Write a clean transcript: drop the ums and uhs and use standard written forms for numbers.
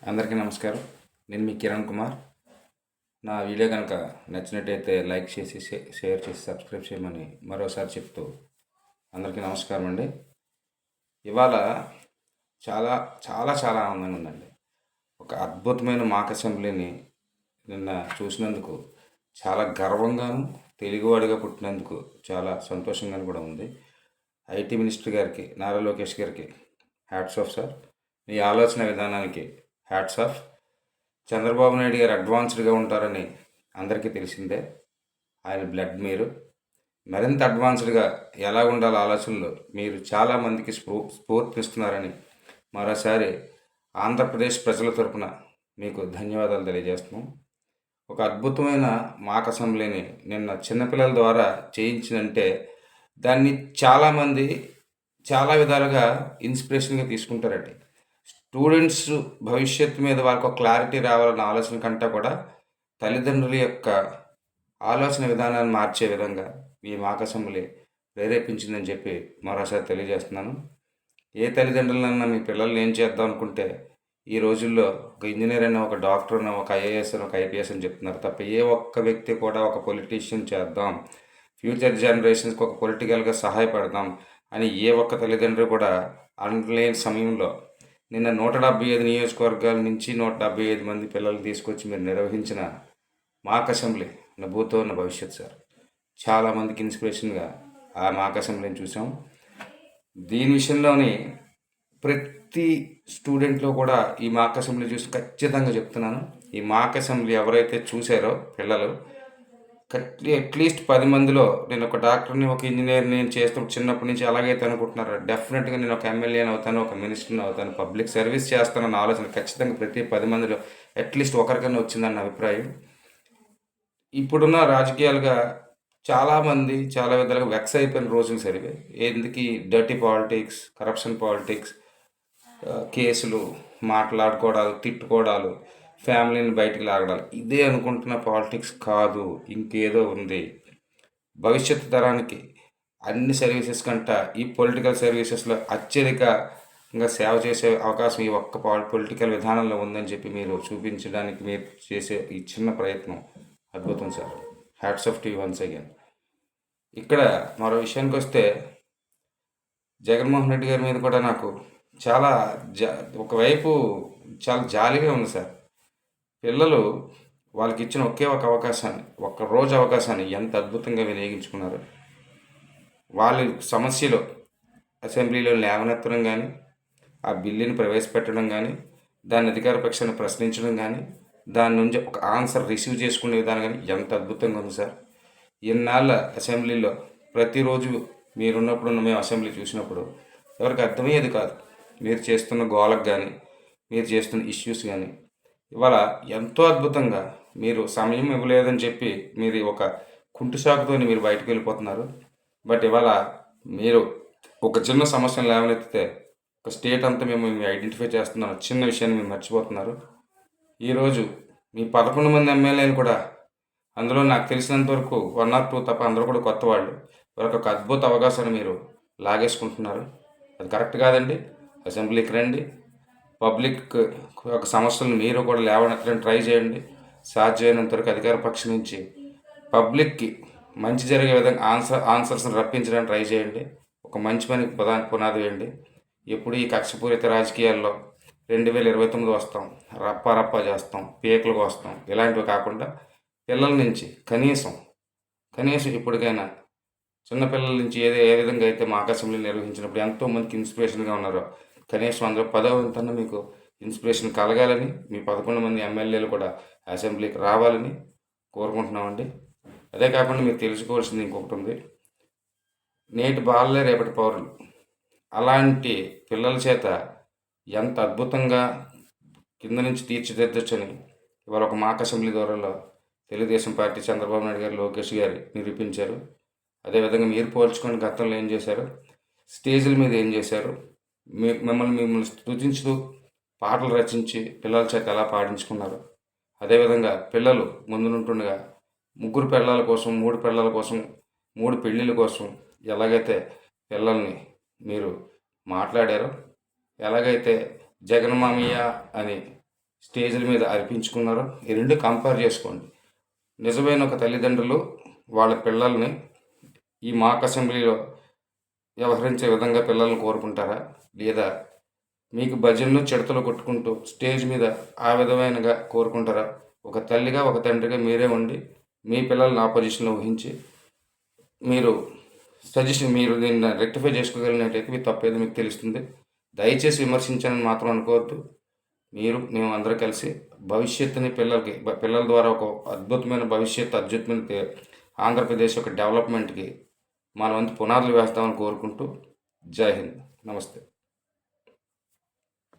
అందరికీ నమస్కారం. నేను మీ కిరణ్ కుమార్. నా వీడియో కనుక నచ్చినట్టయితే లైక్ చేసి షేర్ చేసి సబ్స్క్రైబ్ చేయమని మరోసారి చెప్తూ అందరికీ నమస్కారం అండి. ఇవాళ చాలా చాలా చాలా ఆనందంగా ఉందండి. ఒక అద్భుతమైన మాక్ అసెంబ్లీని నిన్న చూసినందుకు చాలా గర్వంగాను, తెలుగువాడిగా పుట్టినందుకు చాలా సంతోషంగాను కూడా ఉంది. ఐటీ మినిస్టర్ గారికి, నారా లోకేష్ గారికి హ్యాట్స్ ఆఫ్ సార్. మీ ఆలోచన విధానానికి హ్యాట్స్ ఆఫ్. చంద్రబాబు నాయుడు గారు అడ్వాన్స్డ్గా ఉంటారని అందరికీ తెలిసిందే. ఆయన బ్లడ్ మీరు మరింత అడ్వాన్స్డ్గా ఎలా ఉండాలో ఆలోచనలు మీరు చాలామందికి స్ఫూర్తిస్తున్నారని మరోసారి ఆంధ్రప్రదేశ్ ప్రజల తరపున మీకు ధన్యవాదాలు తెలియజేస్తున్నాం. ఒక అద్భుతమైన మాక్ అసెంబ్లీని నిన్న చిన్నపిల్లల ద్వారా చేయించినంటే దాన్ని చాలామంది చాలా విధాలుగా ఇన్స్పిరేషన్గా తీసుకుంటారండి. స్టూడెంట్స్ భవిష్యత్తు మీద వాళ్ళకు ఒక క్లారిటీ రావాలన్న ఆలోచన కంటే కూడా తల్లిదండ్రుల యొక్క ఆలోచన విధానాన్ని మార్చే విధంగా ఈ మాక్ అసెంబ్లీ ప్రేరేపించిందని చెప్పి మరోసారి తెలియజేస్తున్నాను. ఏ తల్లిదండ్రులన్నా మీ పిల్లల్ని ఏం చేద్దాం అనుకుంటే ఈ రోజుల్లో ఒక ఇంజనీర్ అయినా, ఒక డాక్టర్ అయినా, ఒక ఐఏఎస్ అని, ఒక ఐపీఎస్ అని చెప్తున్నారు తప్ప ఏ ఒక్క వ్యక్తి కూడా ఒక పొలిటీషియన్ చేద్దాం, ఫ్యూచర్ జనరేషన్స్కి ఒక పొలిటికల్గా సహాయపడదాం అని ఏ ఒక్క తల్లిదండ్రులు కూడా అనలేని సమయంలో నిన్న 175 నియోజకవర్గాల నుంచి 175 మంది పిల్లలు తీసుకొచ్చి మీరు నిర్వహించిన మాక్ అసెంబ్లీ నా భూతో నా భవిష్యత్ సార్. చాలామందికి ఇన్స్పిరేషన్గా ఆ మాక్ అసెంబ్లీని చూసాం. దీని విషయంలోని ప్రతి స్టూడెంట్లో కూడా ఈ మాక్ అసెంబ్లీ చూసి ఖచ్చితంగా చెప్తున్నాను, ఈ మాక్ అసెంబ్లీ ఎవరైతే చూశారో పిల్లలు అట్లీస్ట్ 10 మందిలో నేను ఒక డాక్టర్ని, ఒక ఇంజనీర్ని నేను చేస్తాను చిన్నప్పటి నుంచి అలాగైతే అనుకుంటున్నారు, డెఫినెట్గా నేను ఒక ఎమ్మెల్యేని అవుతాను, ఒక మినిస్టర్ని అవుతాను, పబ్లిక్ సర్వీస్ చేస్తానన్న ఆలోచన ఖచ్చితంగా ప్రతి 10 మందిలో అట్లీస్ట్ ఒకరికన్నా వచ్చిందన్న అభిప్రాయం. ఇప్పుడున్న రాజకీయాలుగా చాలామంది చాలా విధాలుగా వెక్స్ అయిపోయిన రోజులు సరివే. ఎందుకు డర్టీ పాలిటిక్స్, కరప్షన్ పాలిటిక్స్, కేసులు, మాట్లాడుకోవడాలు, తిట్టుకోవడాలు, ఫ్యామిలీని బయటికి లాగడాలు, ఇదే అనుకుంటున్న పాలిటిక్స్ కాదు, ఇంకేదో ఉంది. భవిష్యత్తు తరానికి అన్ని సర్వీసెస్ కంటే ఈ పొలిటికల్ సర్వీసెస్లో అత్యధికంగా సేవ చేసే అవకాశం ఈ ఒక్క పొలిటికల్ విధానంలో ఉందని చెప్పి మీరు చూపించడానికి మీరు చేసే ఈ చిన్న ప్రయత్నం అద్భుతం sir. Hats off to you once again. ఇక్కడ మరో విషయానికి వస్తే జగన్మోహన్ రెడ్డి గారి మీద కూడా నాకు చాలా ఒకవైపు చాలా జాలిగా ఉంది సార్. పిల్లలు వాళ్ళకి ఇచ్చిన ఒకే ఒక అవకాశాన్ని, ఒక్క రోజు అవకాశాన్ని ఎంత అద్భుతంగా వినియోగించుకున్నారు. వాళ్ళ సమస్యలు అసెంబ్లీలో లేవనెత్తడం కానీ, ఆ బిల్లుని ప్రవేశపెట్టడం కానీ, దాని అధికార పక్షాన్ని ప్రశ్నించడం కానీ, దాని నుంచి ఒక ఆన్సర్ రిసీవ్ చేసుకునే విధానం కానీ ఎంత అద్భుతంగా ఉంది సార్. ఇన్నాళ్ళ అసెంబ్లీలో ప్రతిరోజు మీరున్నప్పుడు మేము అసెంబ్లీ చూసినప్పుడు ఎవరికి అర్థమయ్యేది కాదు మీరు చేస్తున్న గోలకు కానీ, మీరు చేస్తున్న ఇష్యూస్ కానీ. ఇవాళ ఎంతో అద్భుతంగా మీరు సమయం ఇవ్వలేదని చెప్పి మీరు ఒక కుంటి సాకుతో మీరు బయటకు వెళ్ళిపోతున్నారు. బట్ ఇవాళ మీరు ఒక చిన్న సమస్యను లేవనెత్తితే ఒక స్టేట్ అంతా మేము ఐడెంటిఫై చేస్తున్నాం చిన్న విషయాన్ని మీరు మర్చిపోతున్నారు. ఈరోజు మీ 11 మంది ఎమ్మెల్యేలు కూడా, అందులో నాకు తెలిసినంత వరకు 1 or 2 తప్ప అందరూ కూడా కొత్త వాళ్ళు. వాళ్ళకి ఒక అద్భుత అవకాశాన్ని మీరు లాగేసుకుంటున్నారు. అది కరెక్ట్ కాదండి. అసెంబ్లీకి రండి, పబ్లిక్ ఒక సమస్యలను మీరు కూడా లేవనెత్తడానికి ట్రై చేయండి. సాధ్యమైనంత వరకు అధికార పక్షం నుంచి పబ్లిక్కి మంచి జరిగే విధంగా ఆన్సర్స్ని రప్పించడానికి ట్రై చేయండి. ఒక మంచి పనికి పునాది వేయండి. ఎప్పుడు ఈ కక్షపూరిత రాజకీయాల్లో 2029 వస్తాం, రప్పా చేస్తాం, పీకలకు వస్తాం, ఇలాంటివి కాకుండా పిల్లల నుంచి కనీసం ఇప్పటికైనా చిన్నపిల్లల నుంచి ఏ విధంగా అయితే మాక్ అసెంబ్లీ నిర్వహించినప్పుడు ఎంతోమందికి ఇన్స్పిరేషన్గా ఉన్నారో, కనీసం అందులో 10వ వంతన్నా మీకు ఇన్స్పిరేషన్ కలగాలని, మీ 11 మంది ఎమ్మెల్యేలు కూడా అసెంబ్లీకి రావాలని కోరుకుంటున్నామండి. అదే కాకుండా మీరు తెలుసుకోవాల్సింది ఇంకొకటి ఉంది. నేటి బాలలే రేపటి పౌరులు. అలాంటి పిల్లల చేత ఎంత అద్భుతంగా కింద నుంచి తీర్చిదిద్దొచ్చని ఇవాళ ఒక మాక్ అసెంబ్లీ ద్వారా తెలుగుదేశం పార్టీ, చంద్రబాబు నాయుడు గారు, లోకేష్ గారు నిరూపించారు. అదేవిధంగా మీరు పోల్చుకొని గతంలో ఏం చేశారు, స్టేజ్ల మీద ఏం చేశారు, మిమ్మల్ని స్తుతించుతూ పాటలు రచించి పిల్లల చేత ఎలా పాడించుకున్నారు. అదేవిధంగా పిల్లలు ముందునుంటుండగా 3 పిల్లల కోసం, 3 పిల్లల కోసం, 3 పెళ్ళిళ్ళ కోసం ఎలాగైతే పిల్లల్ని మీరు మాట్లాడారో, ఎలాగైతే జగన్మామయ్య అని స్టేజ్ల మీద అర్పించుకున్నారో ఈ రెండు కంపేర్ చేసుకోండి. నిజమైన ఒక తల్లిదండ్రులు వాళ్ళ పిల్లల్ని ఈ మాక్ అసెంబ్లీలో వ్యవహరించే విధంగా పిల్లల్ని కోరుకుంటారా, లేదా మీకు భజనలు చిడతలు కొట్టుకుంటూ స్టేజ్ మీద ఆ విధమైనగా కోరుకుంటారా? ఒక తల్లిగా ఒక తండ్రిగా మీరే ఉండి మీ పిల్లల్ని ఆ పొజిషన్లో ఊహించి మీరు మీరు దీన్ని రెక్టిఫై చేసుకోగలిగినట్టయితే మీ తప్పేదో మీకు తెలుస్తుంది. దయచేసి విమర్శించాలని మాత్రం అనుకోవద్దు. మేము అందరూ కలిసి భవిష్యత్తుని పిల్లల ద్వారా ఒక అద్భుతమైన అత్యుత్తమైన ఆంధ్రప్రదేశ్ యొక్క డెవలప్మెంట్కి మన వంతు పునాదులు వేస్తామని కోరుకుంటూ జై హింద్. నమస్తే.